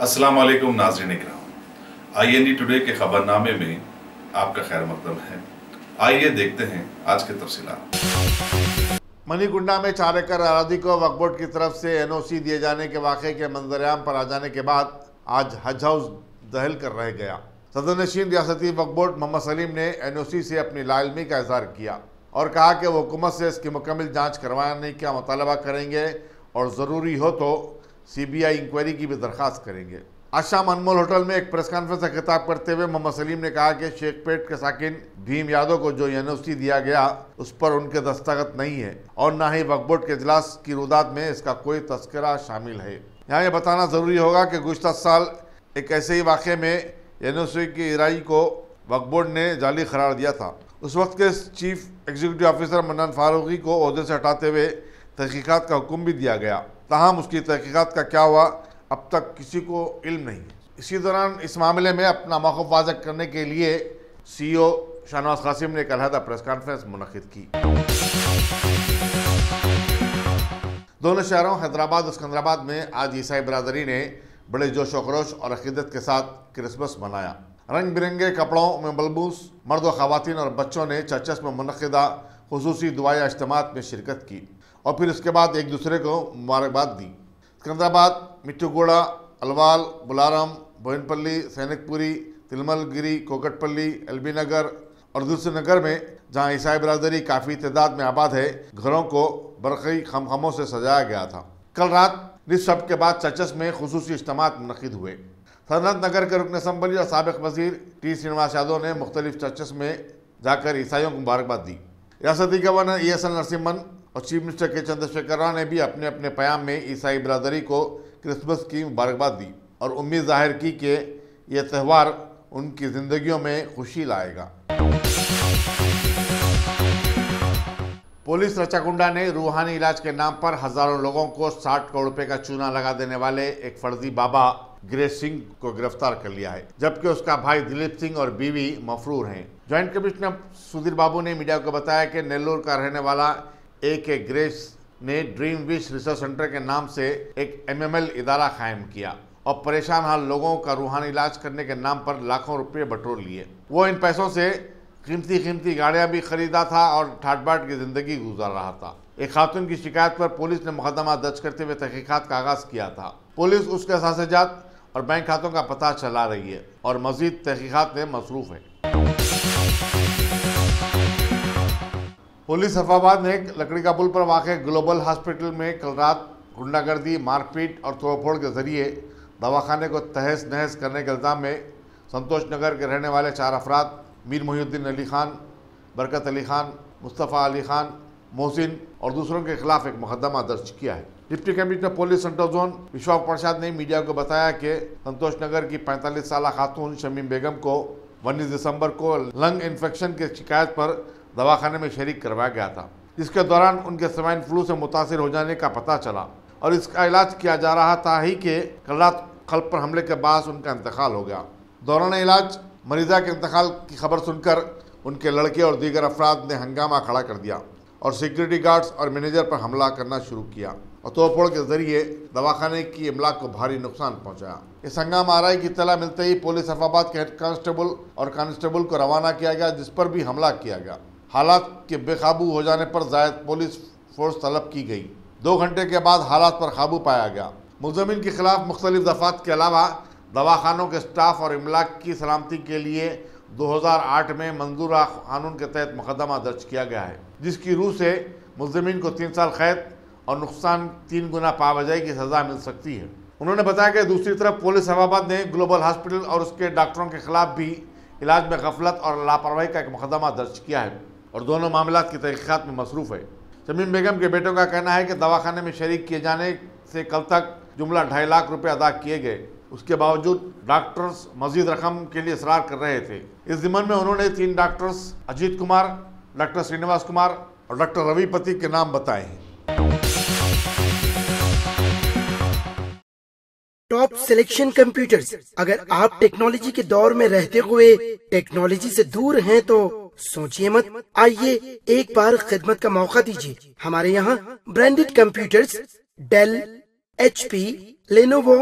अस्सलाम वालेकुम नाज़रीन इकराम, IND टुडे के खबरनामे में आपका खैर मकदम है। आइए देखते हैं आज के तफसीलात। मनीकुंडा में 4 एकड़ अरादी को वक्फ बोर्ड की तरफ से NOC दिए जाने के वाक़े के मंजरेआम पर आ जाने के बाद आज हज हाउस दहल कर रह गया। सदरनशीन रियासती वक्फ बोर्ड मोहम्मद सलीम ने NOC से अपनी लाइलमी का इजहार किया और कहा कि वो हुकूमत से इसकी मुकम्मल जाँच करवाने का मुतालबा करेंगे और ज़रूरी हो तो CBI इंक्वायरी की भी दरख्वास्त करेंगे। आज शाम अनमोल होटल में एक प्रेस कॉन्फ्रेंस से खिताब करते हुए मोहम्मद सलीम ने कहा कि शेखपेट के साकिन भीम यादव को जो NOC दिया गया उस पर उनके दस्तखत नहीं है और न ही वक्फ बोर्ड के इजलास की रुदात में इसका कोई तस्करा शामिल है। यहाँ ये बताना ज़रूरी होगा कि गुज़श्ता साल एक ऐसे ही वाक़े में NOC की इराई को वक्फ बोर्ड ने जाली करार दिया था। उस वक्त के chief executive officer Mannan Farooqui को ओहदे से हटाते हुए तहकीकात का हुक्म भी दिया गया। ताहम उसकी तहकीकात का क्या हुआ अब तक किसी को इल्म नहीं है। इसी दौरान इस मामले में अपना मौक़िफ़ वाज़ह करने के लिए CEO शाहनवाज कासिम ने एक अलहदा प्रेस कॉन्फ्रेंस मुनक़िद की। दोनों शहरों हैदराबाद और सिकंदराबाद में आज ईसाई बरादरी ने बड़े जोश व खरोश और अक़ीदत के साथ क्रिसमस मनाया। रंग बिरंगे कपड़ों में मलबूस मर्द व ख़वातीन और बच्चों ने चर्चस में मुनक़िदा खुसूसी दुआया इज्तिमात में शिरकत की और फिर उसके बाद एक दूसरे को मुबारकबाद दी। सिकंदराबाद, मिट्टूगोड़ा, अलवाल, बुलारम, बोयनपल्ली, सैनिकपुरी, तिलमलगिरी, कोकटपल्ली, एलबी नगर और दूसरे नगर में जहां ईसाई बरादरी काफ़ी तादाद में आबाद है, घरों को बरक़ी खमखमों से सजाया गया था। कल रात निस शब के बाद चर्चस में खुसूसी इज्तिमात मुनक़िद हुए। सनत नगर के रुकन असम्बली और साबिक़ वज़ीर T श्रीनिवास यादव ने मुख्तलिफ चर्चस में जाकर ईसाइयों को मुबारकबाद दी। रियासती गवर्नर ESL नरसिम्हन और चीफ मिनिस्टर के चंद्रशेखर राव ने भी अपने अपने प्याम में ईसाई बरादरी को क्रिसमस की मुबारकबाद दी और उम्मीद जाहिर की कि यह त्यौहार उनकी ज़िंदगियों में खुशी लाएगा। पुलिस रचाकुंडा ने रूहानी इलाज के नाम पर हज़ारों लोगों को 60 करोड़ रुपए का चूना लगा देने वाले एक फर्जी बाबा ग्रेस सिंह को गिरफ्तार कर लिया है, जबकि उसका भाई दिलीप सिंह और बीवी मफरूर हैं। ज्वाइंट कमिश्नर सुधीर बाबू ने मीडिया को बताया कि नेल्लोर का रहने वाला AK ग्रेस ने ड्रीम विश रिसर्च सेंटर के नाम से एक MML इदारा कायम किया और परेशान हाल लोगों का रूहानी इलाज करने के नाम पर लाखों रुपये बटोर लिए। वो इन पैसों से कीमती गाड़ियां भी खरीदा था और ठाट बाट की जिंदगी गुजार रहा था। एक खातून की शिकायत पर पुलिस ने मुकदमा दर्ज करते हुए तहकीकात का आगाज किया था। पुलिस उसके साथेजात और बैंक खातों का पता चला रही है और मजीद तहकीकात में मसरूफ है। पुलिस सफाबाद में एक लकड़ी का पुल पर वाक़े ग्लोबल हॉस्पिटल में कल रात गुंडागर्दी, मारपीट और तोड़फोड़ के जरिए दवाखाने को तहस नहस करने के इल्ज़ाम में संतोष नगर के रहने वाले 4 अफराद मीर मोहिउद्दीन अली खान, बरकत अली खान, मुस्तफ़ा अली खान, मोहसिन और दूसरों के खिलाफ एक मुकदमा दर्ज किया है। Deputy commissioner police central zone विश्वास प्रसाद ने मीडिया को बताया कि संतोष नगर की 45 साल खातून शमीम बेगम को 19 दिसंबर को लंग इन्फेक्शन की शिकायत पर दवाखाने में शरीक करवाया गया था, जिसके दौरान उनके स्वाइन फ्लू से मुतासिर हो जाने का पता चला और इसका इलाज किया जा रहा था ही कि कल रात कल्ब पर हमले के बाद उनका इंतकाल हो गया। दौरान इलाज मरीजा के इंतकाल की खबर सुनकर उनके लड़के और दीगर अफराद ने हंगामा खड़ा कर दिया और सिक्योरिटी गार्ड्स और मैनेजर पर हमला करना शुरू किया और तोड़फोड़ के जरिए दवाखाने की इमलाक को भारी नुकसान पहुंचाया। इस हंगामा आराई की इत्तला मिलते ही पुलिस सफाबाद के हेड कांस्टेबल और कांस्टेबल को रवाना किया गया, जिस पर भी हमला किया गया। हालात के बेकाबू हो जाने पर जायद पुलिस फोर्स तलब की गई। 2 घंटे के बाद हालात पर काबू पाया गया। मुलज़मिन के खिलाफ मुख्तलिफ दफ़ात के अलावा दवाखानों के स्टाफ और इमलाक की सलामती के लिए 2008 में मंजूरा कानून के तहत मुकदमा दर्ज किया गया है, जिसकी रूह से मुलज़मिन को 3 साल कैद और नुकसान 3 गुना पाबजाई की सज़ा मिल सकती है। उन्होंने बताया कि दूसरी तरफ पुलिस इस्लामाबाद ने ग्लोबल हॉस्पिटल और उसके डॉक्टरों के खिलाफ भी इलाज में गफलत और लापरवाही का एक मुकदमा दर्ज किया है और दोनों मामला की तहकीकात में मसरूफ़ है। शमीम बेगम के बेटों का कहना है कि दवाखाने में शरीक किए जाने से कल तक जुमला 2.5 लाख रुपए अदा किए गए, उसके बावजूद डॉक्टर्स मजीद रकम के लिए इसरार कर रहे थे। इस ज़िम्मन में उन्होंने 3 डॉक्टर्स अजीत कुमार, डॉक्टर श्रीनिवास कुमार और डॉक्टर रविपति के नाम बताए हैं। Top selection computers. अगर आप टेक्नोलॉजी के दौर में रहते हुए टेक्नोलॉजी से दूर हैं तो सोचिए मत, आइए एक बार खिदमत का मौका दीजिए। हमारे यहाँ branded computers Dell, HP, Lenovo,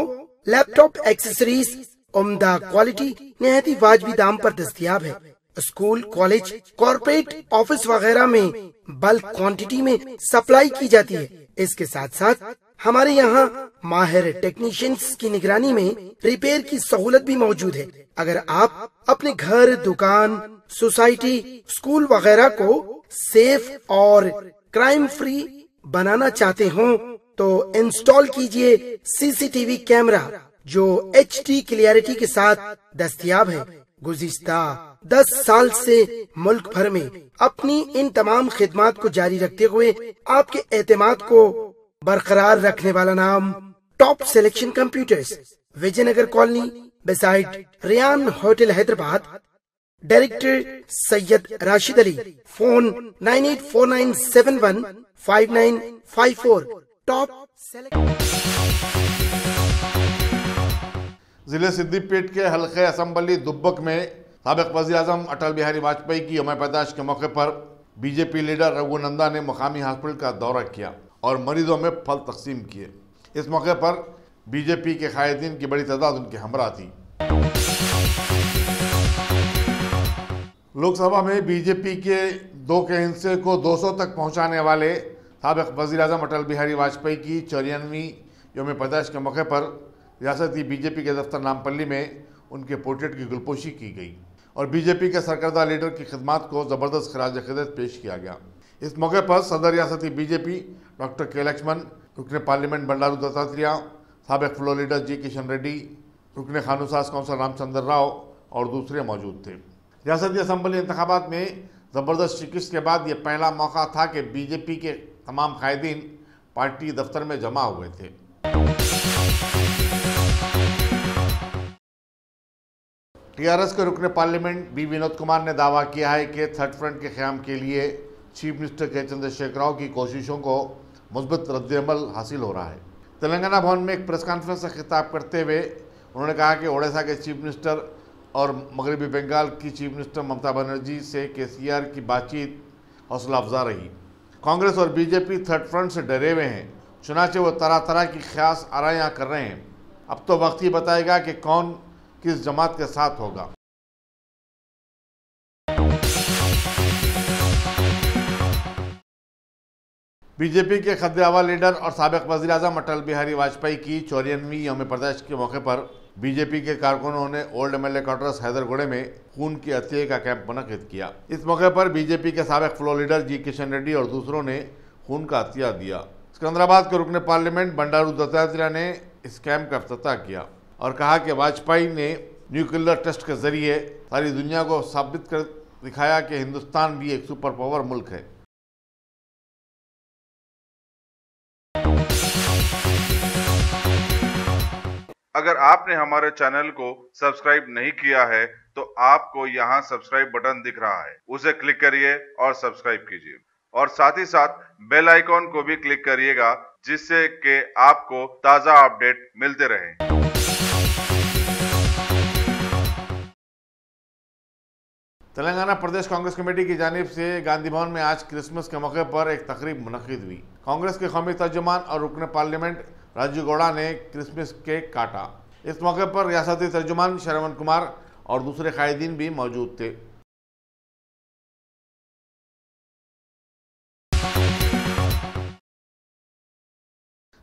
laptop accessories उम्दा क्वालिटी निहायत ही वाजबी दाम पर दस्तयाब है। स्कूल, कॉलेज, कॉर्पोरेट, ऑफिस वगैरह में बल्क क्वांटिटी में सप्लाई की जाती है। इसके साथ साथ हमारे यहाँ माहिर टेक्नीशियंस की निगरानी में रिपेयर की सहूलत भी मौजूद है। अगर आप अपने घर, दुकान, सोसाइटी, स्कूल वगैरह को सेफ और क्राइम फ्री बनाना चाहते हो तो इंस्टॉल कीजिए सीसीटीवी कैमरा जो HD क्लियरिटी के साथ दस्तयाब है। गुज़िश्ता 10 साल से मुल्क भर में अपनी इन तमाम खिदमात को जारी रखते हुए आपके एतमाद को बरकरार रखने वाला नाम top selection computers, Vijaynagar colony, beside Riyan hotel, Hyderabad. Director Syed Rashid Ali. Phone 9849715954। Top जिले सिद्दीपेट के हल्के असम्बली दुब्बक में साबिक वज़ीर आज़म अटल बिहारी वाजपेयी की यौम पैदाइश के मौके पर बीजेपी लीडर रघुनंदा ने मुकामी हॉस्पिटल का दौरा किया और मरीजों में फल तकसीम किए। इस मौके पर बीजेपी के कायदीन की बड़ी तादाद उनके हमरा थी। लोकसभा में बीजेपी के 2 के हिस्से को 200 तक पहुंचाने वाले साबिक वज़ीर आज़म अटल बिहारी वाजपेयी की 94वीं यौम पैदाइश के मौके पर रियासती बीजेपी के दफ्तर नामपल्ली में उनके पोर्ट्रेट की गुलपोशी की गई और बीजेपी के सरकर्दा लीडर की खिदमात को ज़बरदस्त खराज अक़ीदत पेश किया गया। इस मौके पर सदर रियासती बीजेपी डॉक्टर के लक्ष्मण, रुकन पार्लियामेंट बंडारू दत्तात्रेय, साबिक फ्लोर लीडर जी किशन रेड्डी, रुकन कानून साज कौंसल रामचंद्र राव और दूसरे मौजूद थे। रियासती असम्बली इंतखाबात में ज़बरदस्त शिकस्त के बाद ये पहला मौका था कि बीजेपी के तमाम कायदीन पार्टी दफ्तर में जमा हुए थे। टीआरएस के रुकन पार्लियामेंट बी विनोद कुमार ने दावा किया है कि थर्ड फ्रंट के क़याम के लिए चीफ मिनिस्टर के चंद्रशेखर राव की कोशिशों को मुस्बत रद्द-ए-अमल हासिल हो रहा है। तेलंगाना भवन में एक प्रेस कॉन्फ्रेंस से खिताब करते हुए उन्होंने कहा कि ओडिशा के चीफ मिनिस्टर और मगरबी बंगाल की चीफ मिनिस्टर ममता बनर्जी से केसीआर की बातचीत हौसला अफजा रही। कांग्रेस और बीजेपी थर्ड फ्रंट से डरे हुए हैं, चुनाचे वो तरह तरह की ख्यास आराइयाँ कर रहे हैं। अब तो वक्त ही बताएगा कि कौन किस जमात के साथ होगा। बीजेपी के खद्दे-अव्वल लीडर और साबिक वज़ीर आज़म अटल बिहारी वाजपेयी की 94वीं यौम पैदाइश के मौके पर बीजेपी के कारकुनों ने ओल्ड MLA क्वार्टर्स हैदरगुड़े में खून की अतिये का कैंप मुनक़िद किया। इस मौके पर बीजेपी के साबिक फ्लोर लीडर जी किशन रेड्डी और दूसरों ने खून का अतिया दिया। सिकंदराबाद के रुकन पार्लियामेंट बंडारू दत्तात्रेय ने इस कैंप का इफ्तिताह किया और कहा कि वाजपेयी ने न्यूक्लियर टेस्ट के जरिए सारी दुनिया को साबित कर दिखाया कि हिंदुस्तान भी एक सुपर पावर मुल्क है। अगर आपने हमारे चैनल को सब्सक्राइब नहीं किया है तो आपको यहाँ सब्सक्राइब बटन दिख रहा है, उसे क्लिक करिए और सब्सक्राइब कीजिए और साथ ही साथ बेल आइकॉन को भी क्लिक करिएगा जिससे कि आपको ताज़ा अपडेट मिलते रहें। तेलंगाना प्रदेश कांग्रेस कमेटी की जानिब से गांधी भवन में आज क्रिसमस के मौके पर एक तकरीब मुनक़िद हुई। कांग्रेस के कौमी तर्जुमान और रुकन पार्लियामेंट राजू गौड़ा ने क्रिसमस केक काटा। इस मौके पर रियासती तर्जुमान श्रवण कुमार और दूसरे कायदीन भी मौजूद थे।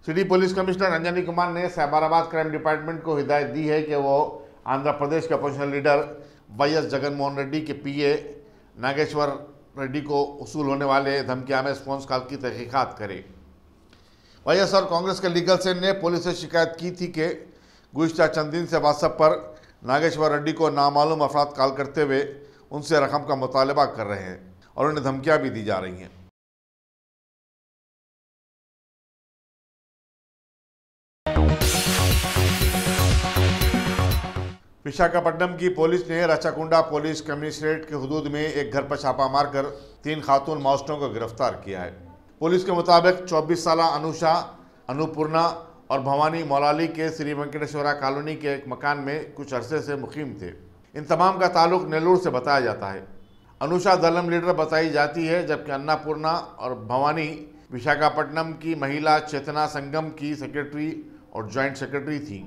City police commissioner Anjani Kumar ने साइबराबाद क्राइम डिपार्टमेंट को हिदायत दी है कि वो आंध्र प्रदेश के opposition leader YS Jaganmohan Reddy के PA नागेश्वर रेड्डी को उसूल होने वाले धमकी-आमेज फोन कॉल की तहकीकात करे। वाईएस और कांग्रेस के लीगल सेल ने पुलिस से शिकायत की थी कि गुज़िश्ता चंद दिन से व्हाट्सएप पर नागेश्वर रेड्डी को नामालूम अफराद कॉल करते हुए उनसे रकम का मुतालबा कर रहे हैं और उन्हें धमकियाँ भी दी जा रही हैं। विशाखापट्टनम की पुलिस ने रचाकुंडा पुलिस कमिश्नरेट के हुदूद में एक घर पर छापा मारकर 3 खातून मास्टरों को गिरफ्तार किया है। पुलिस के मुताबिक 24 साल अनुषा, अनुपूर्णा और भवानी मौलाली के श्री वेंकटेश्वरा कॉलोनी के एक मकान में कुछ अरसे से मुकीम थे। इन तमाम का ताल्लुक नेल्लूर से बताया जाता है। अनुषा दलम लीडर बताई जाती है जबकि अन्नापूर्णा और भवानी विशाखापट्टनम की महिला चेतना संगम की सेक्रेटरी और जॉइंट सेक्रेटरी थी।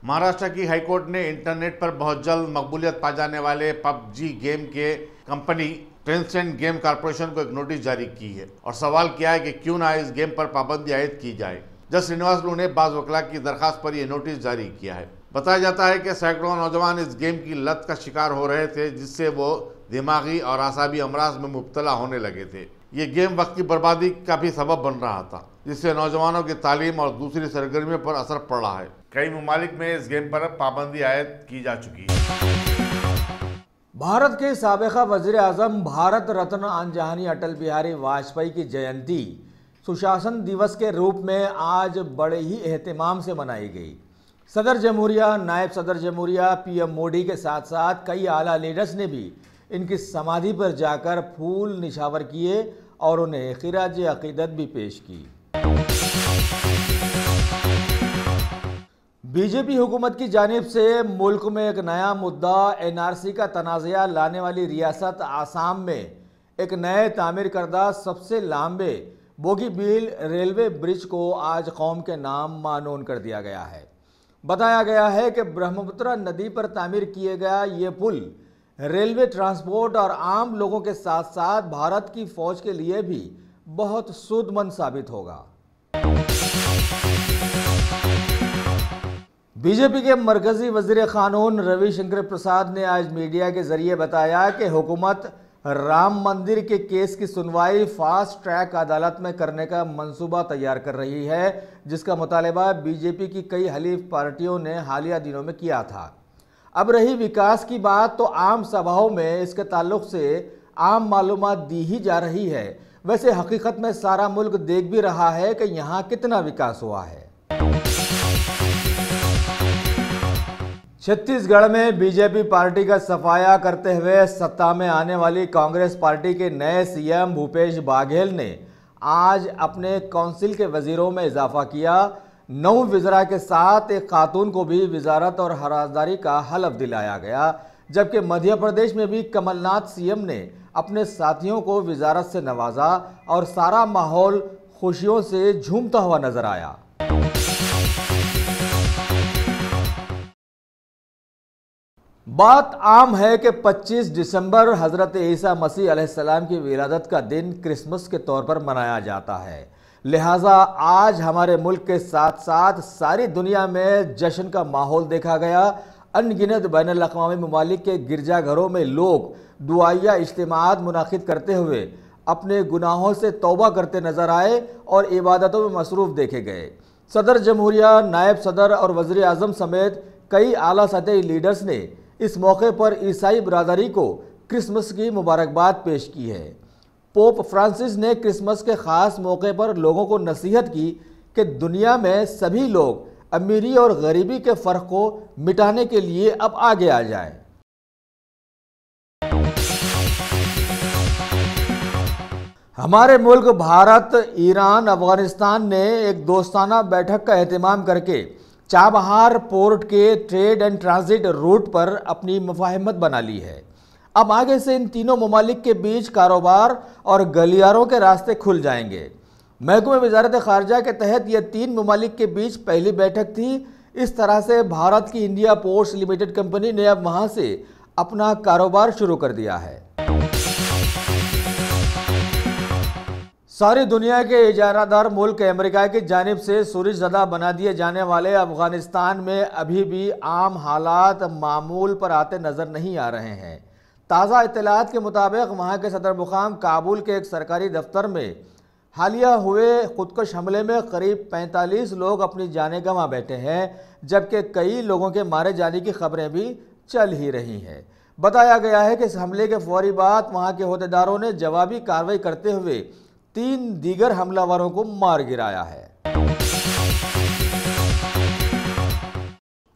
महाराष्ट्र की हाईकोर्ट ने इंटरनेट पर बहुत जल्द मकबूलियत पा जाने वाले पबजी गेम के कंपनी टेंसेंट गेम कॉर्पोरेशन को एक नोटिस जारी की है और सवाल किया है कि क्यों ना इस गेम पर पाबंदी आयद की जाए। जज श्रीनिवास लू ने बाज वकला की दरखास्त पर यह नोटिस जारी किया है। बताया जाता है कि सैकड़ों नौजवान इस गेम की लत का शिकार हो रहे थे, जिससे वो दिमागी और आसाबी अमराज में मुब्तला होने लगे थे। ये गेम वक्त की बर्बादी का भी सबब बन रहा था, जिससे नौजवानों की तालीम और दूसरी सरगर्मियों पर असर पड़ रहा है। कई ममालिक में इस गेम पर पाबंदी आयद की जा चुकी है। भारत के साबिक़ा वज़ीर आज़म भारत रत्न अनजानी अटल बिहारी वाजपेयी की जयंती सुशासन दिवस के रूप में आज बड़े ही एहतमाम से मनाई गई। सदर जमहूरिया, नायब सदर जमहूरिया, पीएम मोदी के साथ साथ कई आला लीडर्स ने भी इनकी समाधि पर जाकर फूल निछावर किए और उन्हें खिराज अकीदत भी पेश की। बीजेपी हुकूमत की जानिब से मुल्क में एक नया मुद्दा एनआरसी का तनाज़ा लाने वाली रियासत आसाम में एक नए तामीर करदा सबसे लंबे बोगीबील रेलवे ब्रिज को आज कौम के नाम मानून कर दिया गया है। बताया गया है कि ब्रह्मपुत्र नदी पर तामीर किए गया ये पुल रेलवे ट्रांसपोर्ट और आम लोगों के साथ साथ भारत की फौज के लिए भी बहुत सूदमंद साबित होगा। बीजेपी के मरकजी वजीर कानून रविशंकर प्रसाद ने आज मीडिया के जरिए बताया कि हुकूमत राम मंदिर के केस की सुनवाई फास्ट ट्रैक अदालत में करने का मंसूबा तैयार कर रही है, जिसका मुतालबा बीजेपी की कई हलीफ पार्टियों ने हालिया दिनों में किया था। अब रही विकास की बात, तो आम सभाओं में इसके ताल्लुक से आम मालूमात दी ही जा रही है। वैसे हकीकत में सारा मुल्क देख भी रहा है कि यहाँ कितना विकास हुआ है। छत्तीसगढ़ में बीजेपी पार्टी का सफाया करते हुए सत्ता में आने वाली कांग्रेस पार्टी के नए सीएम भूपेश बाघेल ने आज अपने काउंसिल के वजीरों में इजाफा किया। 9 वज़रा के साथ एक खातून को भी वजारत और हरासदारी का हलफ दिलाया गया, जबकि मध्य प्रदेश में भी कमलनाथ सीएम ने अपने साथियों को वजारत से नवाजा और सारा माहौल खुशियों से झूमता हुआ नजर आया। बात आम है कि 25 दिसंबर हज़रत ईसा मसीह अलैहिस्सलाम की विलादत का दिन क्रिसमस के तौर पर मनाया जाता है। लिहाजा आज हमारे मुल्क के साथ साथ सारी दुनिया में जश्न का माहौल देखा गया। अनगिनत बैनुल अक़वामी ममालिक के गिरजाघरों में लोग दुआया इज्तिमाआत मुनाकिद करते हुए अपने गुनाहों से तौबा करते नजर आए और इबादतों में मसरूफ़ देखे गए। सदर जमहूरिया, नायब सदर और वज़ीर आज़म समेत कई आला सतही लीडर्स ने इस मौके पर ईसाई बरादरी को क्रिसमस की मुबारकबाद पेश की है। पोप फ्रांसिस ने क्रिसमस के ख़ास मौके पर लोगों को नसीहत की कि दुनिया में सभी लोग अमीरी और गरीबी के फ़र्क को मिटाने के लिए अब आगे आ जाएं। हमारे मुल्क भारत, ईरान, अफगानिस्तान ने एक दोस्ताना बैठक का एहतमाम करके चाबहार पोर्ट के ट्रेड एंड ट्रांजिट रूट पर अपनी मुफाहमत बना ली है। अब आगे से इन तीनों ममालिक के बीच कारोबार और गलियारों के रास्ते खुल जाएंगे। महकमे वजारत खारजा के तहत ये 3 ममालिक के बीच पहली बैठक थी। इस तरह से भारत की इंडिया पोर्ट्स लिमिटेड कंपनी ने अब वहां से अपना कारोबार शुरू कर दिया है। सारी दुनिया के इजारादार मुल्क अमेरिका की जानिब से सूरजज़दा बना दिए जाने वाले अफगानिस्तान में अभी भी आम हालात मामूल पर आते नज़र नहीं आ रहे हैं। ताज़ा इत्तलात के मुताबिक वहाँ के सदर मुकाम काबुल के एक सरकारी दफ्तर में हालिया हुए खुदकुश हमले में करीब 45 लोग अपनी जानें गंवा बैठे हैं, जबकि कई लोगों के मारे जाने की खबरें भी चल ही रही हैं। बताया गया है कि इस हमले के फौरी बाद वहाँ के अहदेदारों ने जवाबी कार्रवाई करते हुए 3 दीगर हमलावरों को मार गिराया है।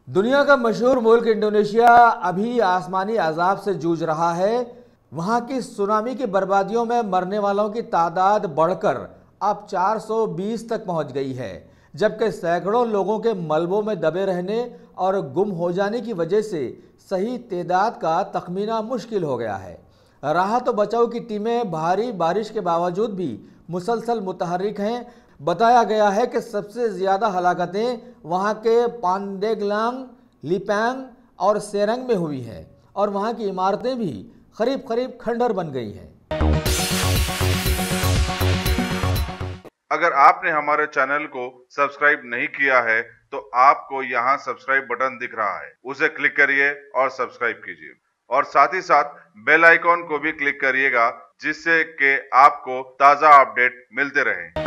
दुनिया का मशहूर मुल्क इंडोनेशिया अभी आसमानी अजाब से जूझ रहा है। वहां की सुनामी की बर्बादियों में मरने वालों की तादाद बढ़कर अब 420 तक पहुंच गई है, जबकि सैकड़ों लोगों के मलबों में दबे रहने और गुम हो जाने की वजह से सही तादाद का तखमीना मुश्किल हो गया है। राहत और बचाव की टीमें भारी बारिश के बावजूद भी मुसलसल मुतहर्रिक हैं। बताया गया है कि सबसे ज़्यादा हलाकतें वहां के पांडेगलांग, लिपैंग और सेरंग में हुई है और वहां की इमारतें भी करीब करीब खंडर बन गई हैं। अगर आपने हमारे चैनल को सब्सक्राइब नहीं किया है तो आपको यहाँ सब्सक्राइब बटन दिख रहा है, उसे क्लिक करिए और सब्सक्राइब कीजिए और साथ ही साथ बेल आइकॉन को भी क्लिक करिएगा जिससे कि आपको ताज़ा अपडेट मिलते रहें।